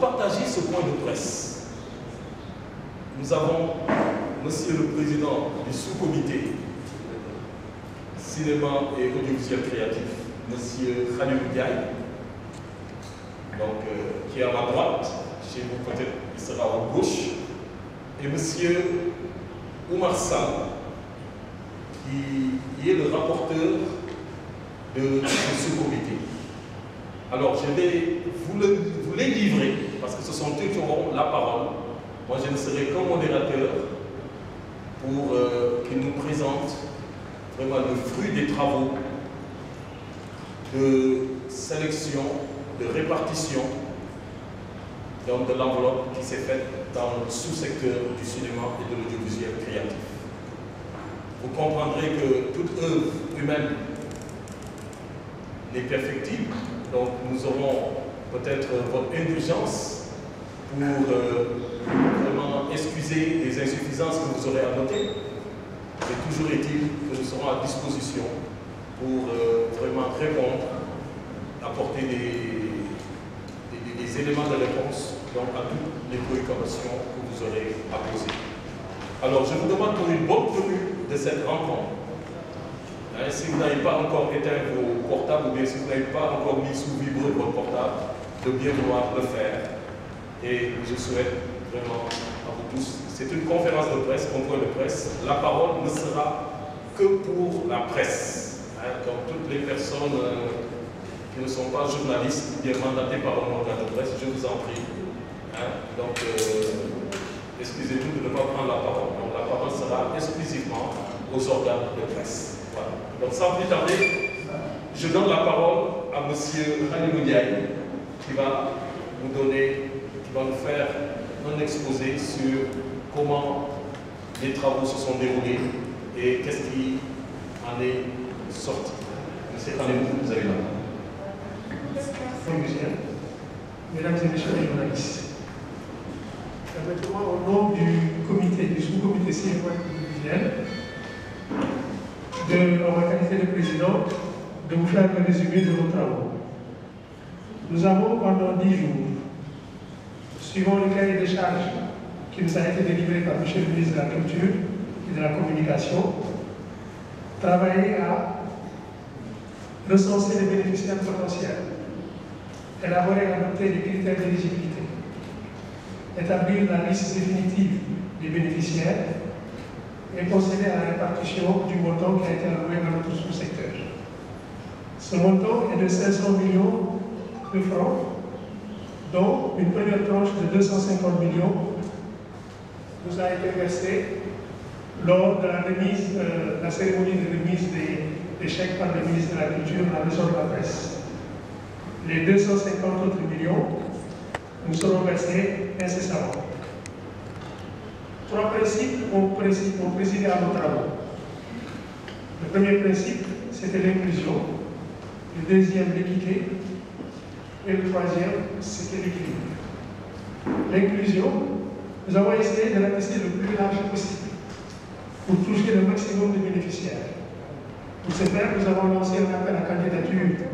partager ce point de presse, nous avons Monsieur le Président du sous-comité cinéma et audiovisuel créatif, Monsieur Khalilou Ndiaye, donc, qui est à ma droite, chez vous peut-être il sera à votre gauche, et Monsieur Oumar Sall, qui est le rapporteur de ce comité. Alors, je vais vous les livrer, parce que ce sont eux qui auront la parole. Moi, je ne serai qu'un modérateur pour qu'ils nous présentent vraiment le fruit des travaux de sélection, de répartition donc de l'enveloppe qui s'est faite dans le sous-secteur du cinéma et de l'audiovisuel créatif. Vous comprendrez que toute œuvre humaine n'est perfectible, donc nous aurons peut-être votre indulgence pour vraiment excuser les insuffisances que vous aurez à noter, mais toujours est-il que nous serons à disposition pour vraiment répondre, apporter des éléments de réponse donc, à toutes les préoccupations que vous aurez à poser. Alors, je vous demande pour une bonne tenue de cette rencontre. Si vous n'avez pas encore éteint vos portables ou bien si vous n'avez pas encore mis sous vibreur votre portable, de bien vouloir le faire. Et je souhaite vraiment à vous tous, c'est une conférence de presse, un point de presse. La parole ne sera que pour la presse. Donc toutes les personnes qui ne sont pas journalistes ou bien mandatées par un organe de presse, je vous en prie. Donc, excusez-nous de ne pas prendre la parole. Donc la parole sera exclusivement aux organes de presse. Voilà. Donc sans plus tarder, je donne la parole à M. Khalilou Ndiaye qui va nous donner, qui va nous faire un exposé sur comment les travaux se sont déroulés et qu'est-ce qui en est sorti. M. Khalilou, vous avez la parole. Mesdames et messieurs les journalistes, permettez-moi au nom du comité, du sous-comité cinéma et audiovisuel, en ma qualité de président, de vous faire le résumé de nos travaux. Nous avons pendant 10 jours, suivant le cahier de charges qui nous a été délivré par M. le ministre de la Culture et de la Communication, travaillé à recenser les bénéficiaires potentiels, élaborer et adopter les critères d'éligibilité, établir la liste définitive des bénéficiaires et procéder à la répartition du montant qui a été alloué dans notre sous-secteur. Ce montant est de 500 millions de francs, dont une première tranche de 250 millions nous a été versée lors de la cérémonie de remise des chèques par le ministre de la Culture à la maison de la presse. Les 250 autres millions nous seront versés incessamment. 3 principes ont présidé à nos travaux. Le premier principe, c'était l'inclusion. Le deuxième, l'équité. Et le troisième, c'était l'équilibre. L'inclusion, nous avons essayé de ratisser le plus large possible pour toucher le maximum de bénéficiaires. Pour ce faire, nous avons lancé un appel à candidature.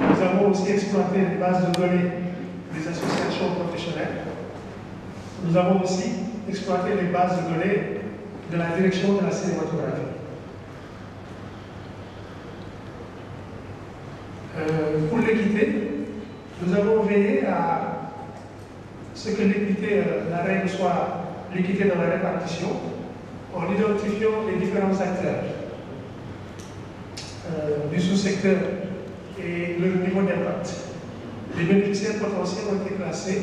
Nous avons aussi exploité les bases de données des associations professionnelles. Nous avons aussi exploité les bases de données de la direction de la cinématographie. Pour l'équité, nous avons veillé à ce que l'équité, la règle soit l'équité dans la répartition, en identifiant les différents acteurs du sous-secteur et leur niveau d'impact. Les bénéficiaires potentiels ont été classés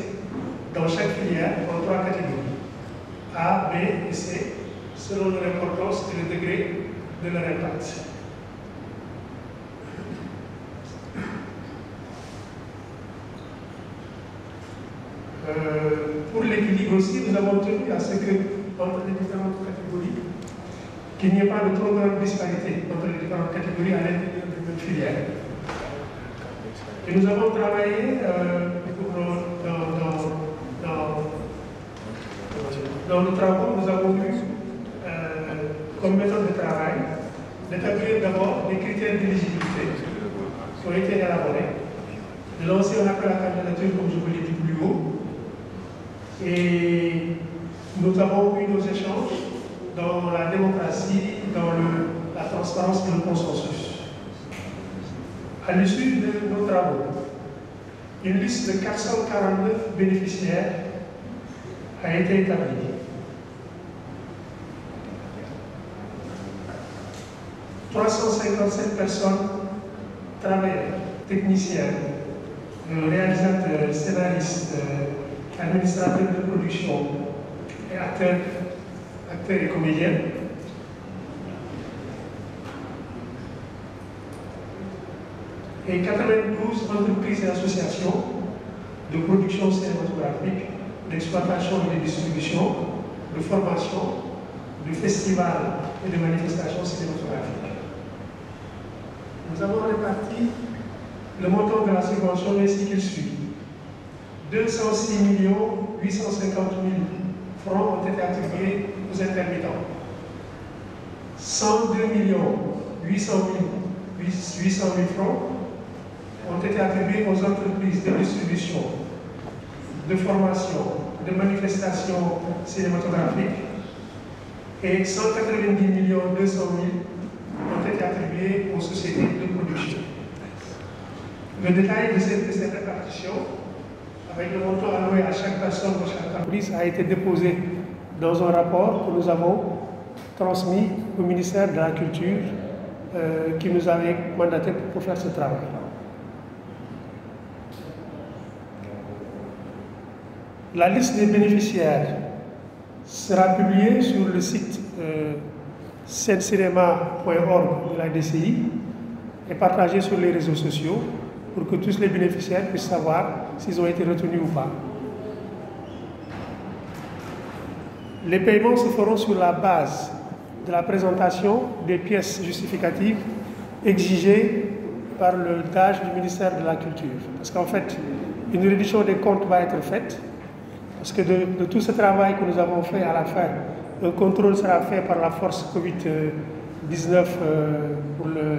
dans chaque filière en 3 catégories, A, B et C, selon leur importance et le degré de leur impact. Pour l'équilibre aussi, nous avons tenu à ce que, entre les différentes catégories, qu'il n'y ait pas de trop grande disparité entre les différentes catégories à l'intérieur de notre filière. Et nous avons travaillé dans nos travaux, nous avons eu comme méthode de travail d'établir d'abord des critères d'éligibilité qui ont été élaborés, de lancer un appel à candidature, comme je vous l'ai dit plus haut, et nous avons eu nos échanges dans la démocratie, dans la transparence et le consensus. À l'issue de nos travaux, une liste de 449 bénéficiaires a été établie. « 357 personnes, travailleurs, techniciens, réalisateurs, scénaristes, administrateurs de production et acteurs et comédiens. Et 92 entreprises et associations de production cinématographique, d'exploitation et de distribution, de formation, de festivals et de manifestations cinématographiques. Nous avons réparti le montant de la subvention ainsi qu'il suit. 206 850 000 francs ont été attribués aux intermittents. 102 800 000 francs ont été attribués aux entreprises de distribution, de formation, de manifestations cinématographiques et 190 200 000 ont été attribués aux sociétés de production. Le détail de cette répartition, avec le montant alloué à chaque personne ou chaque entreprise, a été déposé dans un rapport que nous avons transmis au ministère de la Culture qui nous avait mandaté pour faire ce travail. La liste des bénéficiaires sera publiée sur le site sencinema.org de la DCI et partagée sur les réseaux sociaux pour que tous les bénéficiaires puissent savoir s'ils ont été retenus ou pas. Les paiements se feront sur la base de la présentation des pièces justificatives exigées par le DAGE du ministère de la Culture. Parce qu'en fait, une réduction des comptes va être faite, parce que de tout ce travail que nous avons fait à la fin, un contrôle sera fait par la force Covid-19, pour le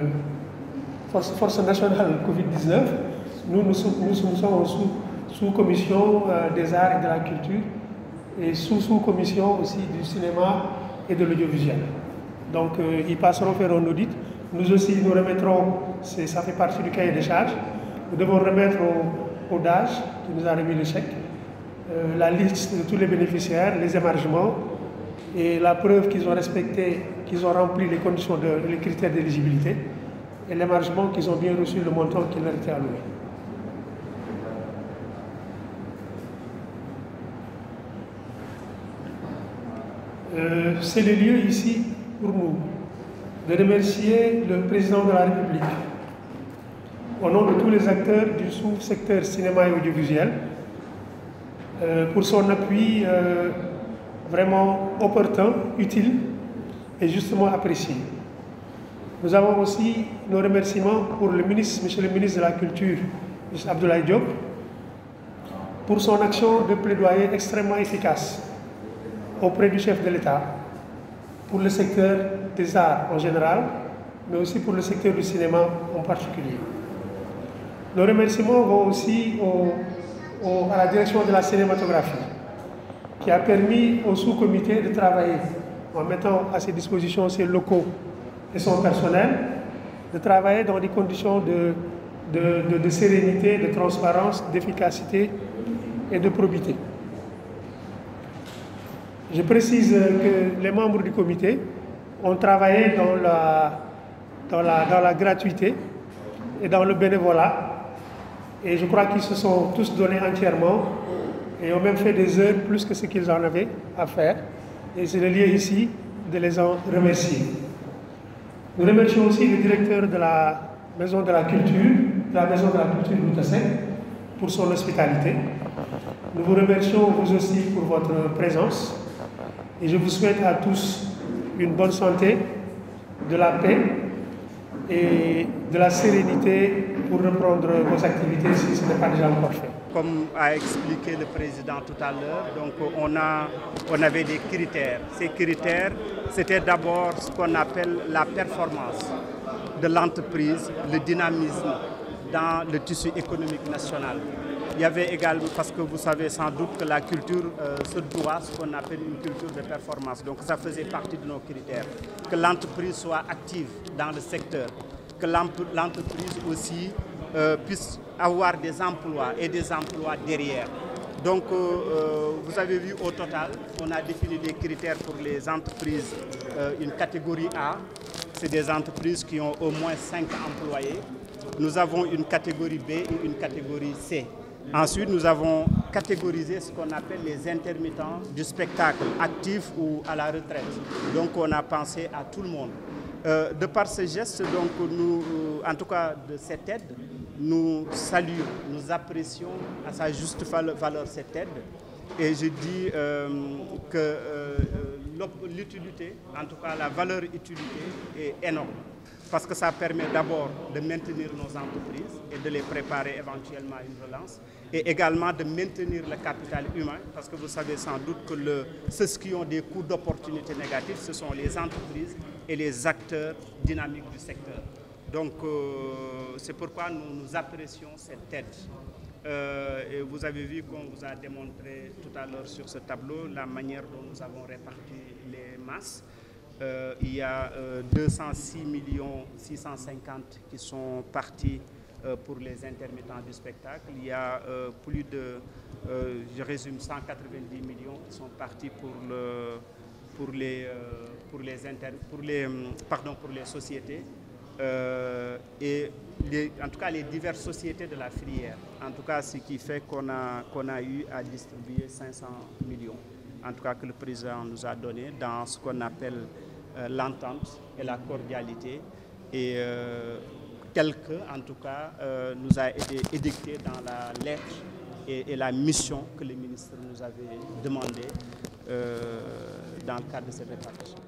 force nationale Covid-19. Nous sommes sous commission des arts et de la culture et sous commission aussi du cinéma et de l'audiovisuel. Donc ils passeront faire un audit. Nous aussi, nous remettrons, ça fait partie du cahier des charges, nous devons remettre au DAGE, qui nous a remis le chèque, la liste de tous les bénéficiaires, les émargements et la preuve qu'ils ont respecté, qu'ils ont rempli les conditions, les critères d'éligibilité et l'émargement qu'ils ont bien reçu le montant qui leur était alloué. C'est le lieu ici pour nous de remercier le président de la République au nom de tous les acteurs du sous-secteur cinéma et audiovisuel pour son appui vraiment opportun, utile et justement apprécié. Nous avons aussi nos remerciements pour le ministre, monsieur le ministre de la Culture, M. Abdoulaye Diop, pour son action de plaidoyer extrêmement efficace auprès du chef de l'État, pour le secteur des arts en général, mais aussi pour le secteur du cinéma en particulier. Nos remerciements vont aussi à la direction de la cinématographie, qui a permis au sous-comité de travailler en mettant à ses dispositions ses locaux et son personnel, de travailler dans des conditions de sérénité, de transparence, d'efficacité et de probité. Je précise que les membres du comité ont travaillé dans la gratuité et dans le bénévolat. Et je crois qu'ils se sont tous donnés entièrement et ont même fait des heures plus que ce qu'ils en avaient à faire. Et c'est le lieu ici de les en remercier. Nous remercions aussi le directeur de la Maison de la Culture, Boutassek, pour son hospitalité. Nous vous remercions vous aussi pour votre présence. Et je vous souhaite à tous une bonne santé, de la paix et de la sérénité pour reprendre vos activités si ce n'est pas déjà encore fait. Comme a expliqué le président tout à l'heure, donc on avait des critères. Ces critères, c'était d'abord ce qu'on appelle la performance de l'entreprise, le dynamisme dans le tissu économique national. Il y avait également, parce que vous savez sans doute que la culture se doit ce qu'on appelle une culture de performance. Donc ça faisait partie de nos critères. Que l'entreprise soit active dans le secteur, que l'entreprise aussi puisse avoir des emplois et des emplois derrière. Donc vous avez vu au total, on a défini des critères pour les entreprises, une catégorie A, c'est des entreprises qui ont au moins 5 employés. Nous avons une catégorie B et une catégorie C. Ensuite, nous avons catégorisé ce qu'on appelle les intermittents du spectacle, actifs ou à la retraite. Donc, on a pensé à tout le monde. De par ce geste, donc, nous, en tout cas de cette aide, nous saluons, nous apprécions à sa juste valeur cette aide. Et je dis que l'utilité, en tout cas la valeur utilité est énorme. Parce que ça permet d'abord de maintenir nos entreprises et de les préparer éventuellement à une relance. Et également de maintenir le capital humain, parce que vous savez sans doute que ceux qui ont des coûts d'opportunité négatifs, ce sont les entreprises et les acteurs dynamiques du secteur. Donc c'est pourquoi nous apprécions cette aide. Et vous avez vu qu'on vous a démontré tout à l'heure sur ce tableau la manière dont nous avons réparti les masses. Il y a 206 650 qui sont partis pour les intermittents du spectacle. Il y a plus de, je résume, 190 millions qui sont partis pour les sociétés et en tout cas les diverses sociétés de la filière. En tout cas, ce qui fait qu'on a eu à distribuer 500 millions. En tout cas que le président nous a donné dans ce qu'on appelle l'entente et la cordialité et tel que, en tout cas, nous a été édicté dans la lettre et la mission que le ministre nous avait demandé dans le cadre de cette répartition.